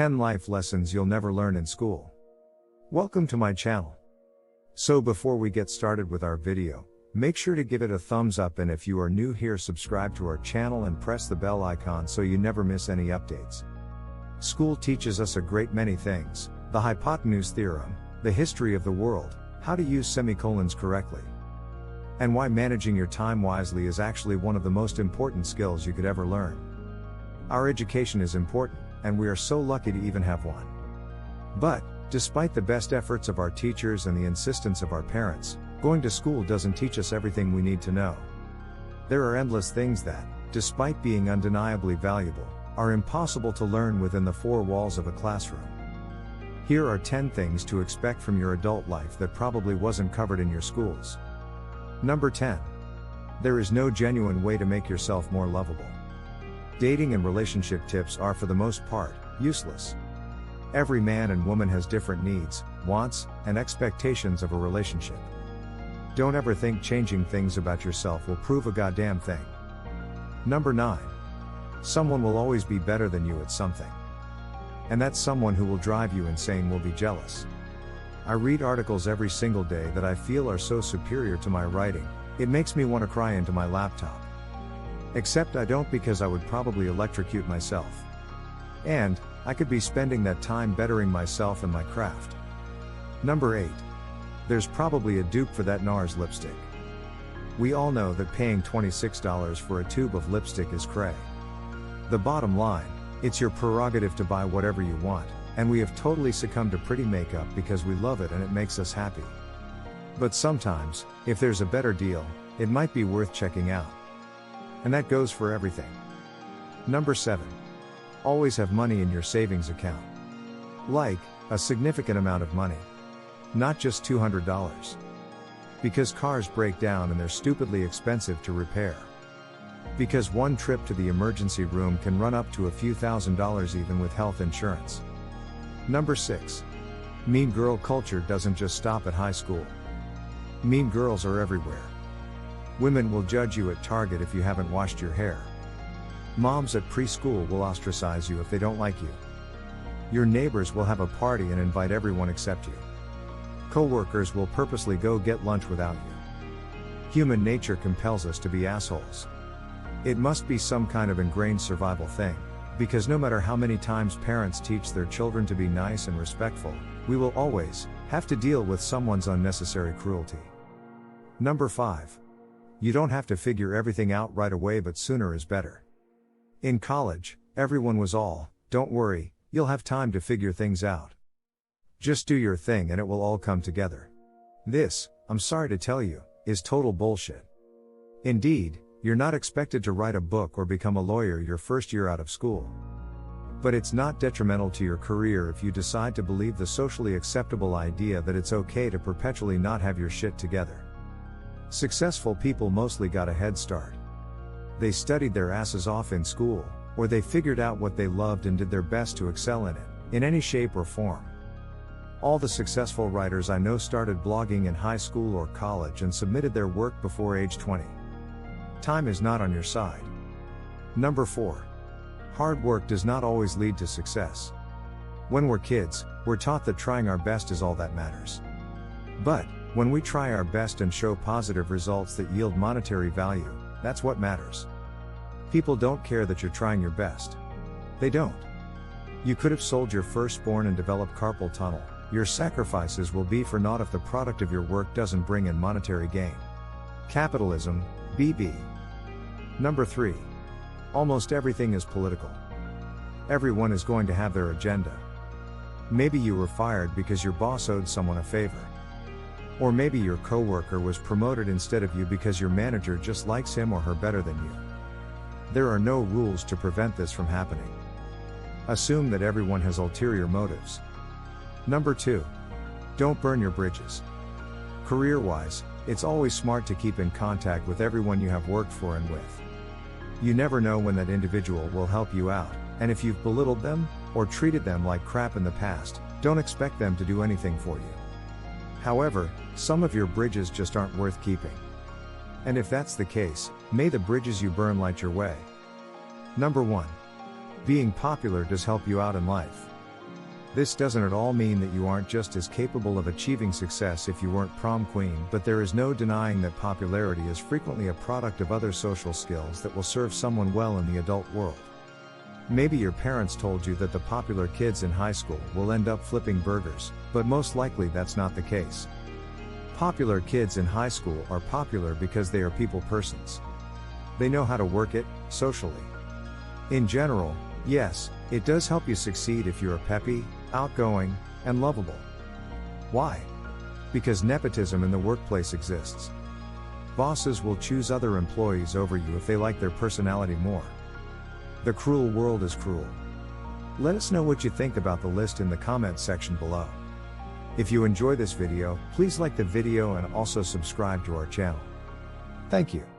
10 life lessons you'll never learn in school. Welcome to my channel. So before we get started with our video, make sure to give it a thumbs up, and if you are new here, subscribe to our channel and press the bell icon so you never miss any updates. School teaches us a great many things: the hypotenuse theorem, the history of the world, how to use semicolons correctly, and why managing your time wisely is actually one of the most important skills you could ever learn. Our education is important, and we are so lucky to even have one. But, despite the best efforts of our teachers and the insistence of our parents, going to school doesn't teach us everything we need to know. There are endless things that, despite being undeniably valuable, are impossible to learn within the four walls of a classroom. Here are 10 things to expect from your adult life that probably wasn't covered in your schools. Number 10. There is no genuine way to make yourself more lovable. Dating and relationship tips are, for the most part, useless. Every man and woman has different needs, wants, and expectations of a relationship. Don't ever think changing things about yourself will prove a goddamn thing. Number 9. Someone will always be better than you at something. And that someone who will drive you insane will be jealous. I read articles every single day that I feel are so superior to my writing, it makes me want to cry into my laptop. Except I don't, because I would probably electrocute myself. And I could be spending that time bettering myself and my craft. Number 8. There's probably a dupe for that NARS lipstick. We all know that paying $26 for a tube of lipstick is cray. The bottom line, it's your prerogative to buy whatever you want, and we have totally succumbed to pretty makeup because we love it and it makes us happy. But sometimes, if there's a better deal, it might be worth checking out. And that goes for everything. Number 7. Always have money in your savings account. Like, a significant amount of money. Not just $200. Because cars break down and they're stupidly expensive to repair. Because one trip to the emergency room can run up to a few $1,000s even with health insurance. Number 6. Mean girl culture doesn't just stop at high school. Mean girls are everywhere. Women will judge you at Target if you haven't washed your hair. Moms at preschool will ostracize you if they don't like you. Your neighbors will have a party and invite everyone except you. Coworkers will purposely go get lunch without you. Human nature compels us to be assholes. It must be some kind of ingrained survival thing, because no matter how many times parents teach their children to be nice and respectful, we will always have to deal with someone's unnecessary cruelty. Number 5. You don't have to figure everything out right away, but sooner is better. In college, everyone was all, "Don't worry, you'll have time to figure things out. Just do your thing and it will all come together." This, I'm sorry to tell you, is total bullshit. Indeed, you're not expected to write a book or become a lawyer your first year out of school. But it's not detrimental to your career if you decide to believe the socially acceptable idea that it's okay to perpetually not have your shit together. Successful people mostly got a head start. They studied their asses off in school, or they figured out what they loved and did their best to excel in it, in any shape or form. All the successful writers I know started blogging in high school or college and submitted their work before age 20. Time is not on your side. Number 4. Hard work does not always lead to success. When we're kids, we're taught that trying our best is all that matters. But, when we try our best and show positive results that yield monetary value, that's what matters. People don't care that you're trying your best. They don't. You could have sold your firstborn and developed carpal tunnel. Your sacrifices will be for naught if the product of your work doesn't bring in monetary gain. Capitalism, BB. Number 3. Almost everything is political. Everyone is going to have their agenda. Maybe you were fired because your boss owed someone a favor. Or maybe your coworker was promoted instead of you because your manager just likes him or her better than you. There are no rules to prevent this from happening. Assume that everyone has ulterior motives. Number 2. Don't burn your bridges. Career-wise, it's always smart to keep in contact with everyone you have worked for and with. You never know when that individual will help you out, and if you've belittled them, or treated them like crap in the past, don't expect them to do anything for you. However, some of your bridges just aren't worth keeping. And if that's the case, may the bridges you burn light your way. Number 1. Being popular does help you out in life. This doesn't at all mean that you aren't just as capable of achieving success if you weren't prom queen, but there is no denying that popularity is frequently a product of other social skills that will serve someone well in the adult world. Maybe your parents told you that the popular kids in high school will end up flipping burgers, but most likely that's not the case. Popular kids in high school are popular because they are people persons. They know how to work it, socially. In general, yes, it does help you succeed if you are peppy, outgoing, and lovable. Why? Because nepotism in the workplace exists. Bosses will choose other employees over you if they like their personality more. The cruel world is cruel. Let us know what you think about the list in the comments section below. If you enjoy this video, please like the video and also subscribe to our channel. Thank you.